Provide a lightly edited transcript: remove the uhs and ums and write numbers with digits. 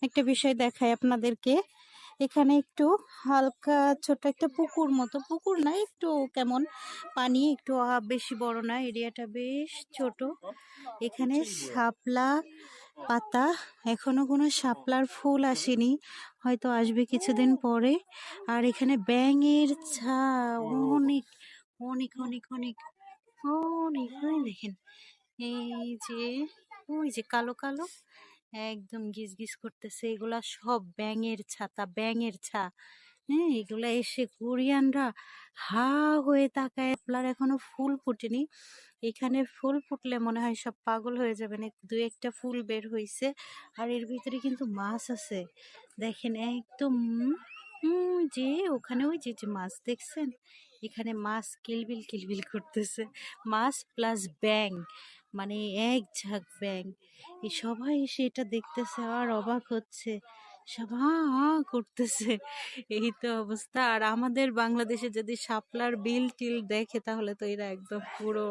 একটা বিষয় দেখাই আপনাদেরকে। এখানে একটু হালকা ছোট একটা পুকুর মতো, পুকুর না, একটু কেমন পানি, একটু বেশি বড় না, এরিয়াটা বেশ ছোট। এখানে শাপলা পাতা, এখনো কোনো শাপলার ফুল আসেনি, হয়তো আসবে কিছুদিন পরে। আর এখানে ব্যাঙের ছা অনেক অনেক অনেক অনেক অনেক, ওই দেখেন, এই যে ওই যে কালো কালো একদম গিজ গিজ করতেছে, এগুলা সব ব্যাঙের ছাতা, ব্যাঙের ছা। হ্যাঁ, এগুলা এসে কোরিয়ানরা হা হয়ে তাকায়। আপনার এখনো ফুল ফুটেনি, এখানে ফুল ফুটলে মনে হয় সব পাগল হয়ে যাবেন। দু একটা ফুল বের হইছে, আর এর ভিতরে কিন্তু মাছ আছে, দেখেন একদম। যে ওখানে ওই যে যে মাছ দেখছেন, এখানে মাছ কিলবিল কিলবিল করতেছে, মাছ প্লাস ব্যাং, মানে এক ঝাঁক ব্যাং। এই সবাই এসে এটা দেখতেছে আর অবাক হচ্ছে, সব হা হা করতেছে। এই তো অবস্থা। আর আমাদের বাংলাদেশে যদি শাপলার বিল টিল দেখে তাহলে তো এরা একদম পুরো